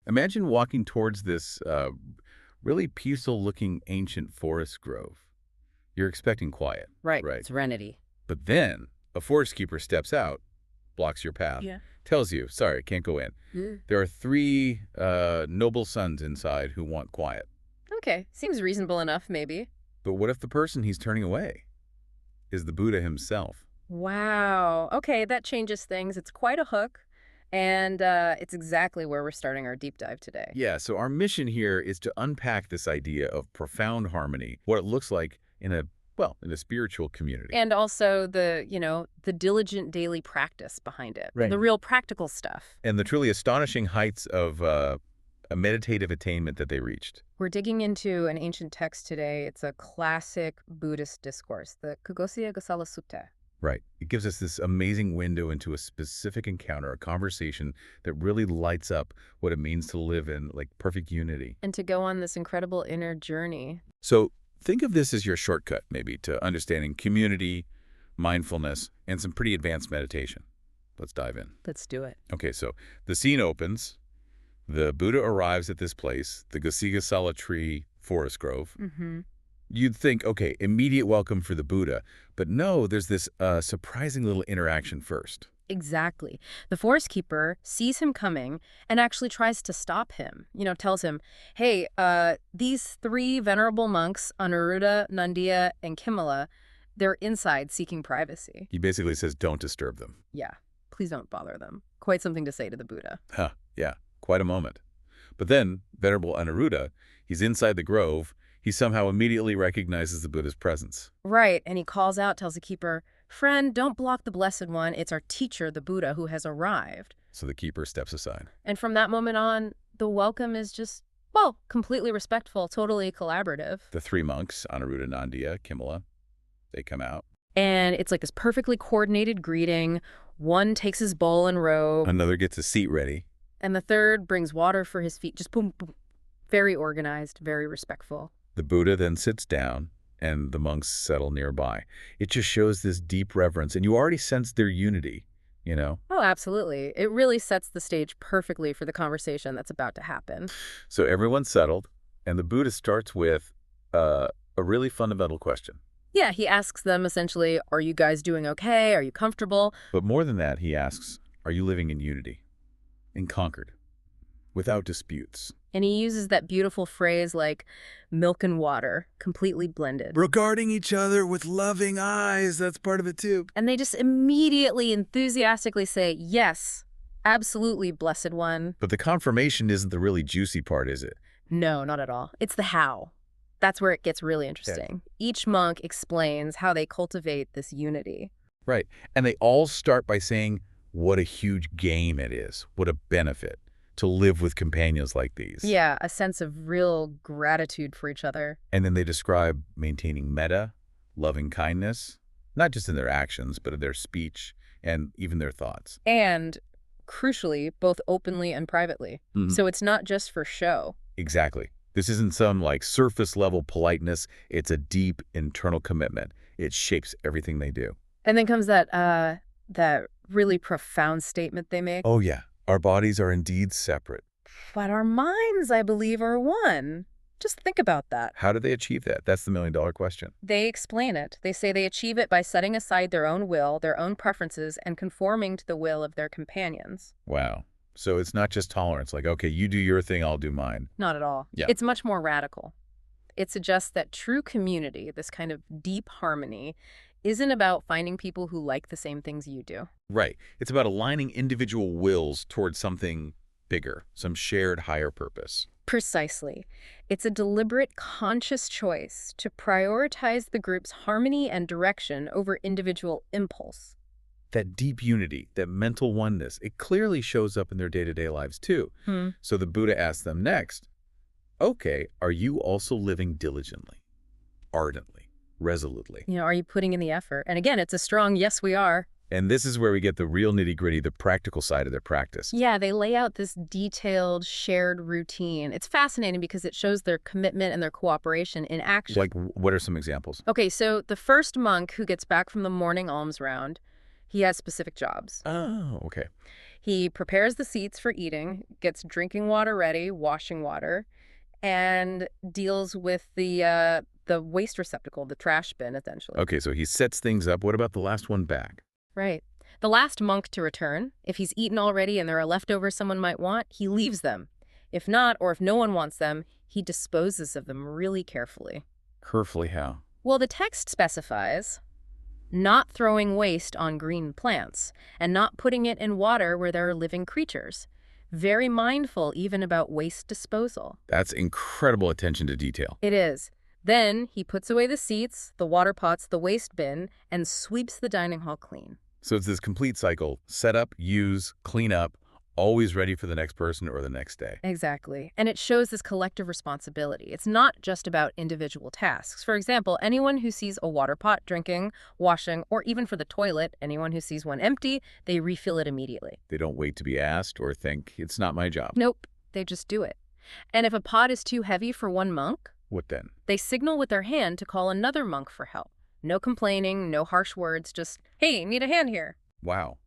Imagine walking towards this really peaceful-looking ancient forest grove. You're expecting quiet, Right. right? Serenity. But then a forest keeper steps out, blocks your path, Yeah. tells you, sorry, can't go in. There are three noble sons inside who want quiet. Okay. Seems reasonable enough, maybe. But what if the person he's turning away is the Buddha himself? Wow. Okay, that changes things. It's quite a hook. And it's exactly where we're starting our deep dive today. Yeah, so our mission here is to unpack this idea of profound harmony, what it looks like in a spiritual community. And also the diligent daily practice behind it. Right. The real practical stuff. And the truly astonishing heights of a meditative attainment that they reached. We're digging into an ancient text today. It's a classic Buddhist discourse, the Cūḷagosiṅgasālasuttaṃ. Right. It gives us this amazing window into a specific encounter, a conversation that really lights up what it means to live in perfect unity. And to go on this incredible inner journey. So think of this as your shortcut, maybe, to understanding community, mindfulness, and some pretty advanced meditation. Let's dive in. Let's do it. Okay, so the scene opens. The Buddha arrives at this place, the Gosinga tree forest grove. You'd think, okay, immediate welcome for the Buddha. But no, there's this surprising little interaction first. Exactly. The forest keeper sees him coming and actually tries to stop him. Tells him, hey, these three venerable monks, Anuruddha, Nandiya, and Kimila, they're inside seeking privacy. He basically says, don't disturb them. Yeah, please don't bother them. Quite something to say to the Buddha. Huh, yeah, quite a moment. But then, Venerable Anuruddha, he's inside the grove. He somehow immediately recognizes the Buddha's presence. Right, and he calls out, tells the keeper, friend, don't block the Blessed One. It's our teacher, the Buddha, who has arrived. So the keeper steps aside. And from that moment on, the welcome is just, completely respectful, totally collaborative. The three monks, Anuruddha, Nandiya, Kimila, they come out. And it's like this perfectly coordinated greeting. One takes his bowl and robe. Another gets a seat ready. And the third brings water for his feet. Just boom, boom. Very organized, very respectful. The Buddha then sits down, and the monks settle nearby. It just shows this deep reverence, and you already sense their unity, Oh, absolutely. It really sets the stage perfectly for the conversation that's about to happen. So everyone's settled, and the Buddha starts with a really fundamental question. Yeah, he asks them essentially, are you guys doing okay? Are you comfortable? But more than that, he asks, are you living in unity, in concord, without disputes? And he uses that beautiful phrase like milk and water, completely blended. Regarding each other with loving eyes, that's part of it too. And they just immediately, enthusiastically say, yes, absolutely, Blessed One. But the confirmation isn't the really juicy part, is it? No, not at all. It's the how. That's where it gets really interesting. Yeah. Each monk explains how they cultivate this unity. Right. And they all start by saying what a huge gain it is, what a benefit to live with companions like these. Yeah, a sense of real gratitude for each other. And then they describe maintaining metta, loving kindness, not just in their actions, but in their speech and even their thoughts. And crucially, both openly and privately. So it's not just for show. Exactly. This isn't some surface level politeness. It's a deep internal commitment. It shapes everything they do. And then comes that really profound statement they make. Oh yeah. Our bodies are indeed separate. But our minds, I believe, are one. Just think about that. How do they achieve that? That's the million-dollar question. They explain it. They say they achieve it by setting aside their own will, their own preferences, and conforming to the will of their companions. Wow. So it's not just tolerance, okay, you do your thing, I'll do mine. Not at all. Yeah. It's much more radical. It suggests that true community, this kind of deep harmony, isn't about finding people who like the same things you do. Right. It's about aligning individual wills towards something bigger, some shared higher purpose. Precisely. It's a deliberate, conscious choice to prioritize the group's harmony and direction over individual impulse. That deep unity, that mental oneness, it clearly shows up in their day-to-day lives too. So the Buddha asks them next, okay, are you also living diligently, ardently, resolutely? Are you putting in the effort? And again, it's a strong, yes, we are. And this is where we get the real nitty-gritty, the practical side of their practice. Yeah, they lay out this detailed, shared routine. It's fascinating because it shows their commitment and their cooperation in action. What are some examples? Okay, so the first monk who gets back from the morning alms round, he has specific jobs. Oh, okay. He prepares the seats for eating, gets drinking water ready, washing water, and deals with the waste receptacle, the trash bin, essentially. Okay, so he sets things up. What about the last one back? Right. The last monk to return, if he's eaten already and there are leftovers someone might want, he leaves them. If not, or if no one wants them, he disposes of them really carefully. Carefully how? Well, the text specifies not throwing waste on green plants and not putting it in water where there are living creatures. Very mindful even about waste disposal. That's incredible attention to detail. It is. Then he puts away the seats, the water pots, the waste bin, and sweeps the dining hall clean. So it's this complete cycle: set up, use, clean up, always ready for the next person or the next day. Exactly. And it shows this collective responsibility. It's not just about individual tasks. For example, anyone who sees a water pot, drinking, washing, or even for the toilet, anyone who sees one empty, they refill it immediately. They don't wait to be asked or think, it's not my job. Nope, they just do it. And if a pot is too heavy for one monk, What then? they signal with their hand to call another monk for help. No complaining, no harsh words, just, hey, need a hand here. Wow.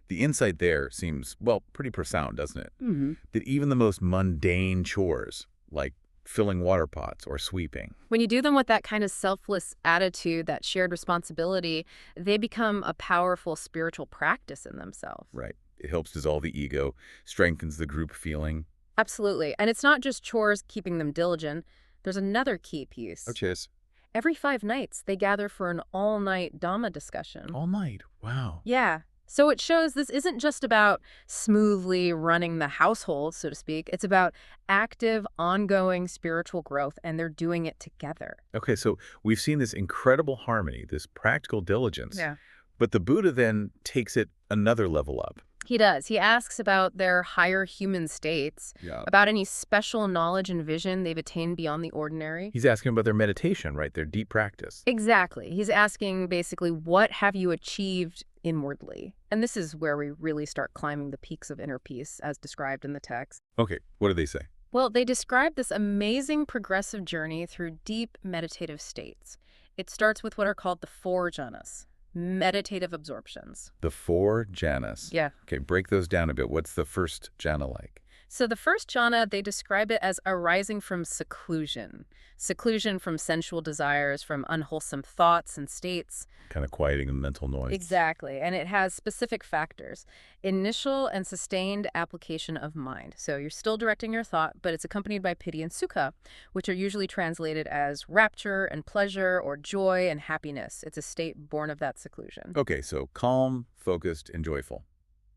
The insight there seems, well, pretty profound, doesn't it? Mm-hmm. That even the most mundane chores, like filling water pots or sweeping, When you do them with that kind of selfless attitude, that shared responsibility, they become a powerful spiritual practice in themselves. right? It helps dissolve the ego, strengthens the group feeling. Absolutely. And it's not just chores keeping them diligent. There's another key piece. Oh, cheers. Every 5 nights, they gather for an all-night Dhamma discussion. All night. Wow. Yeah. So it shows this isn't just about smoothly running the household, so to speak. It's about active, ongoing spiritual growth, and they're doing it together. Okay, so we've seen this incredible harmony, this practical diligence. Yeah. But the Buddha then takes it another level up. He does. He asks about their higher human states, Yeah. about any special knowledge and vision they've attained beyond the ordinary. He's asking about their meditation, right? Their deep practice. Exactly. He's asking basically, what have you achieved inwardly? And this is where we really start climbing the peaks of inner peace, as described in the text. Okay, what do they say? Well, they describe this amazing progressive journey through deep meditative states. It starts with what are called the 4 jhanas, meditative absorptions. The 4 jhanas. Yeah. Okay, break those down a bit. What's the first jhana like? So the first jhana, they describe it as arising from seclusion. Seclusion from sensual desires, from unwholesome thoughts and states. Kind of quieting the mental noise. Exactly. And it has specific factors. Initial and sustained application of mind. So you're still directing your thought, but it's accompanied by piti and sukha, which are usually translated as rapture and pleasure or joy and happiness. It's a state born of that seclusion. Okay, so calm, focused, and joyful.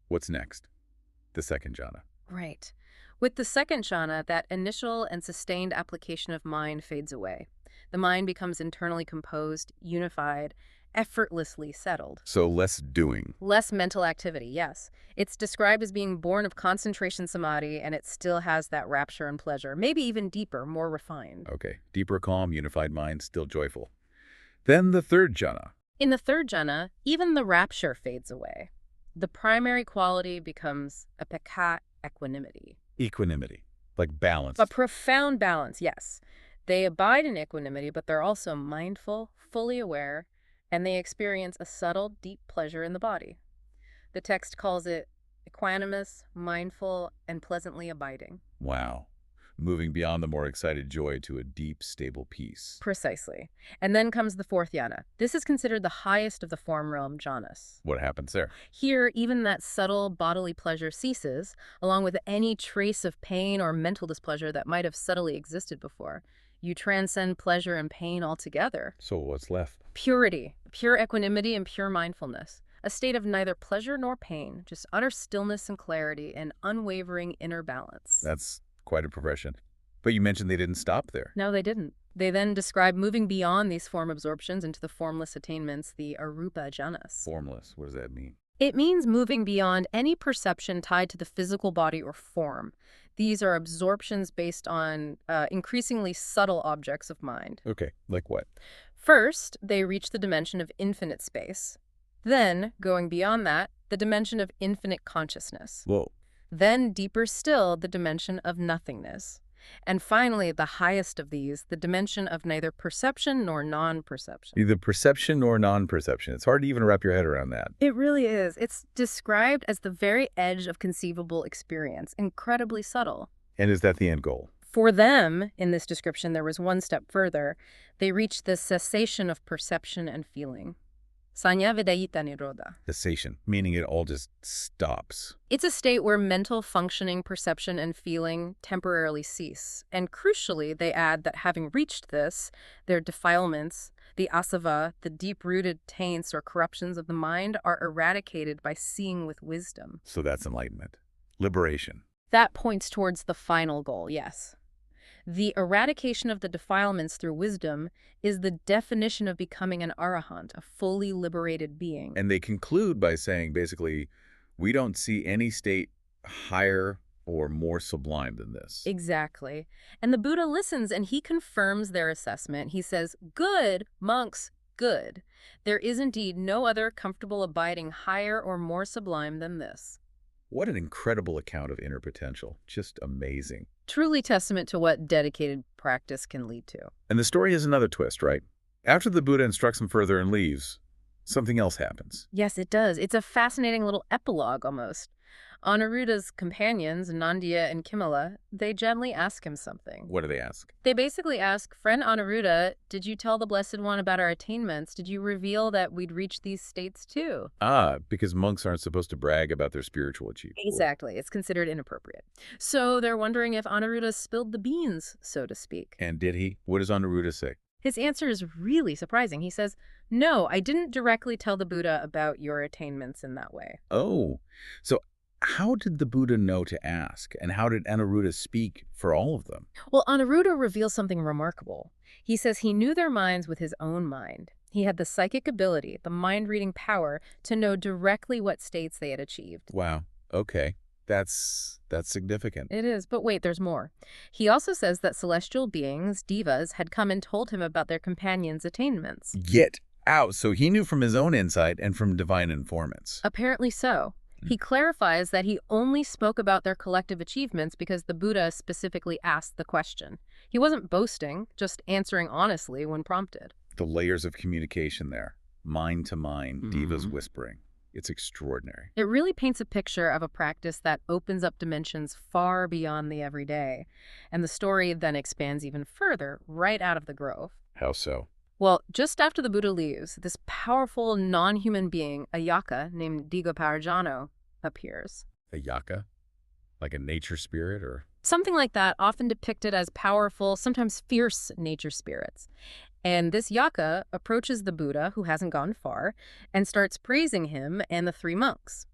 What's next? The second jhana. Right. With the second jhana, that initial and sustained application of mind fades away. The mind becomes internally composed, unified, effortlessly settled. So less doing. Less mental activity, yes. It's described as being born of concentration samadhi, and it still has that rapture and pleasure, maybe even deeper, more refined. Okay, deeper calm, unified mind, still joyful. Then the third jhana. In the third jhana, even the rapture fades away. The primary quality becomes apekha, equanimity. Equanimity, like balance. A profound balance, yes. They abide in equanimity, but they're also mindful, fully aware, and they experience a subtle, deep pleasure in the body. The text calls it equanimous, mindful, and pleasantly abiding. Wow. Moving beyond the more excited joy to a deep, stable peace. Precisely. And then comes the 4th jhana. This is considered the highest of the form realm jhanas. What happens there? Here, even that subtle bodily pleasure ceases, along with any trace of pain or mental displeasure that might have subtly existed before. You transcend pleasure and pain altogether. So what's left? Purity, pure equanimity, and pure mindfulness. A state of neither pleasure nor pain, just utter stillness and clarity and unwavering inner balance. That's quite a progression. But you mentioned they didn't stop there. No, they didn't. They then describe moving beyond these form absorptions into the formless attainments, the arupa jhanas. Formless, what does that mean? It means moving beyond any perception tied to the physical body or form. These are absorptions based on increasingly subtle objects of mind. Okay, like what? First, they reach the dimension of infinite space. Then, going beyond that, the dimension of infinite consciousness. Whoa. Then, deeper still, the dimension of nothingness. And finally, the highest of these, the dimension of neither perception nor non-perception. Either perception or non-perception. It's hard to even wrap your head around that. It really is. It's described as the very edge of conceivable experience, incredibly subtle. And is that the end goal? For them, in this description, there was one step further. They reached the cessation of perception and feeling. Sanya Vedayita Nirodha. Cessation, meaning it all just stops. It's a state where mental functioning, perception, and feeling temporarily cease. And crucially, they add that having reached this, their defilements, the asava, the deep-rooted taints or corruptions of the mind, are eradicated by seeing with wisdom. So that's enlightenment. Liberation. That points towards the final goal, yes. The eradication of the defilements through wisdom is the definition of becoming an arahant, a fully liberated being. And they conclude by saying, basically, we don't see any state higher or more sublime than this. Exactly. And the Buddha listens and he confirms their assessment. He says, good, monks, good. There is indeed no other comfortable abiding higher or more sublime than this. What an incredible account of inner potential. Just amazing. Truly testament to what dedicated practice can lead to. And the story has another twist, right? After the Buddha instructs him further and leaves, something else happens. Yes, it does. It's a fascinating little epilogue almost. Anuruddha's companions, Nandiya and Kimila, they gently ask him something. What do they ask? They basically ask, friend Anuruddha, did you tell the Blessed One about our attainments? Did you reveal that we'd reach these states too? Because monks aren't supposed to brag about their spiritual achievements. Exactly. It's considered inappropriate. So they're wondering if Anuruddha spilled the beans, so to speak. And did he? What does Anuruddha say? His answer is really surprising. He says, no, I didn't directly tell the Buddha about your attainments in that way. Oh, so how did the Buddha know to ask? And how did Anuruddha speak for all of them? Well, Anuruddha reveals something remarkable. He says he knew their minds with his own mind. He had the psychic ability, the mind-reading power, to know directly what states they had achieved. Wow. Okay. That's significant. It is, but wait, there's more. He also says that celestial beings, devas, had come and told him about their companions' attainments. Get out. So he knew from his own insight and from divine informants. Apparently so. He clarifies that he only spoke about their collective achievements because the Buddha specifically asked the question. He wasn't boasting, just answering honestly when prompted. The layers of communication there. Mind to mind, devas whispering. It's extraordinary. It really paints a picture of a practice that opens up dimensions far beyond the everyday. And the story then expands even further, right out of the grove. How so? Well, just after the Buddha leaves, this powerful non-human being, a yaksha named Digoparajano, appears. A yaksha? Like a nature spirit or? Something like that, often depicted as powerful, sometimes fierce nature spirits. And this yaksha approaches the Buddha, who hasn't gone far, and starts praising him and the three monks.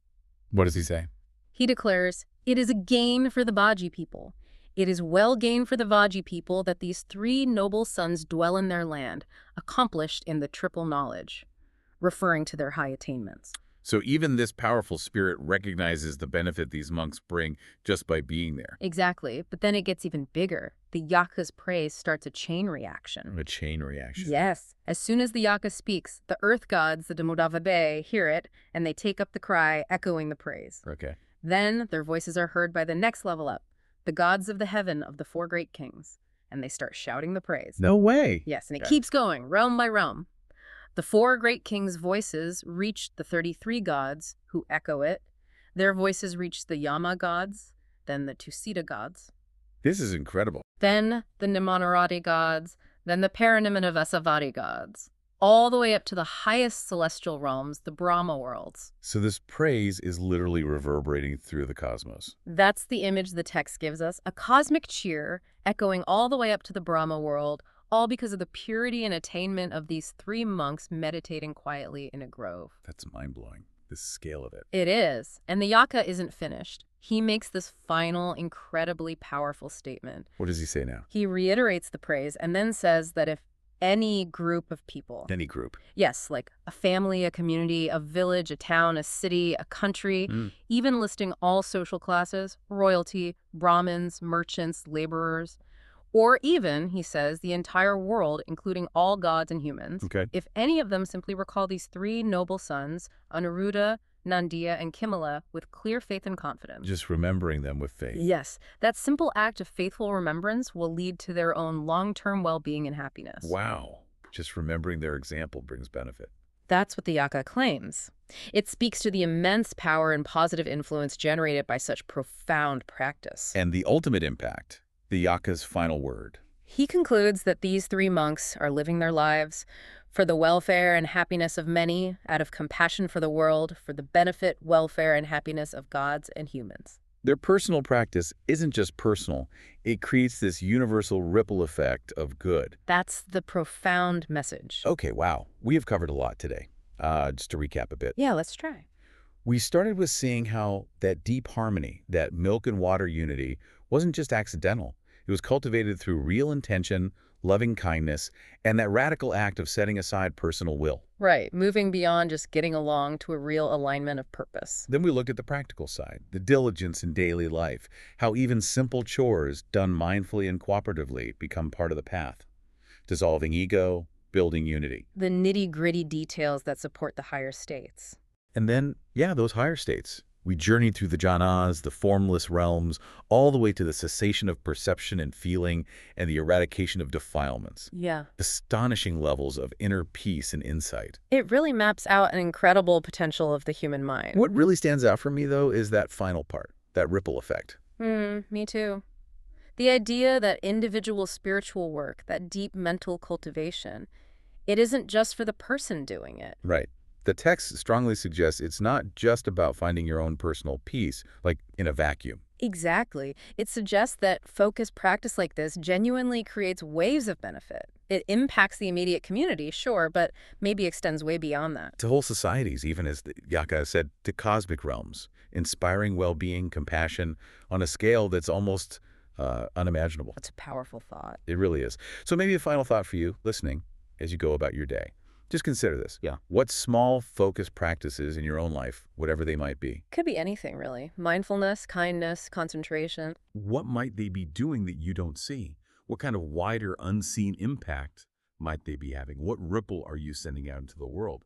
What does he say? He declares, it is a gain for the Vaji people. It is well gained for the Vaji people that these three noble sons dwell in their land, accomplished in the triple knowledge, referring to their high attainments. So even this powerful spirit recognizes the benefit these monks bring just by being there. Exactly, but then it gets even bigger. The yaksha's praise starts a chain reaction. A chain reaction. Yes. As soon as the yaksha speaks, the earth gods, the Damodavabe, hear it, and they take up the cry, echoing the praise. Okay. Then their voices are heard by the next level up, the gods of the heaven of the four great kings, and they start shouting the praise. No way. Yes, and it keeps going, realm by realm. The four great kings' voices reach the 33 gods, who echo it. Their voices reach the Yama gods, then the Tusita gods. This is incredible. Then the Nimanarati gods, then the Paranimana gods, all the way up to the highest celestial realms, the Brahma worlds. So this praise is literally reverberating through the cosmos. That's the image the text gives us, a cosmic cheer echoing all the way up to the Brahma world, all because of the purity and attainment of these three monks meditating quietly in a grove. That's mind-blowing, the scale of it. It is. And the yaksha isn't finished. He makes this final, incredibly powerful statement. What does he say now? He reiterates the praise and then says that if any group of people... Any group. Yes, like a family, a community, a village, a town, a city, a country, even listing all social classes, royalty, Brahmins, merchants, laborers... Or even, he says, the entire world, including all gods and humans. Okay. If any of them simply recall these three noble sons, Anuruddha, Nandiya, and Kimila with clear faith and confidence. Just remembering them with faith. Yes, that simple act of faithful remembrance will lead to their own long-term well-being and happiness. Wow. Just remembering their example brings benefit. That's what the yaka claims. It speaks to the immense power and positive influence generated by such profound practice. And the ultimate impact, the yaka's final word. He concludes that these three monks are living their lives for the welfare and happiness of many, out of compassion for the world, for the benefit, welfare, and happiness of gods and humans. Their personal practice isn't just personal. It creates this universal ripple effect of good. That's the profound message. Okay, wow. We have covered a lot today. Just to recap a bit. Yeah, let's try. We started with seeing how that deep harmony, that milk and water unity, wasn't just accidental. It was cultivated through real intention, loving kindness, and that radical act of setting aside personal will. Right, moving beyond just getting along to a real alignment of purpose. Then we looked at the practical side, the diligence in daily life, how even simple chores done mindfully and cooperatively become part of the path. Dissolving ego, building unity. The nitty-gritty details that support the higher states. And then, yeah, those higher states. We journeyed through the jhanas, the formless realms, all the way to the cessation of perception and feeling and the eradication of defilements. Yeah. Astonishing levels of inner peace and insight. It really maps out an incredible potential of the human mind. What really stands out for me, though, is that final part, that ripple effect. Me too. The idea that individual spiritual work, that deep mental cultivation, it isn't just for the person doing it. Right. The text strongly suggests it's not just about finding your own personal peace, like in a vacuum. Exactly. It suggests that focused practice like this genuinely creates waves of benefit. It impacts the immediate community, sure, but maybe extends way beyond that. To whole societies, even as the Yaka said, to cosmic realms, inspiring well-being, compassion, on a scale that's almost unimaginable. That's a powerful thought. It really is. So maybe a final thought for you, listening, as you go about your day. Just consider this. Yeah. What small, focused practices in your own life, whatever they might be, Could be anything, really. Mindfulness, kindness, concentration. what might they be doing that you don't see? What kind of wider, unseen impact might they be having? What ripple are you sending out into the world?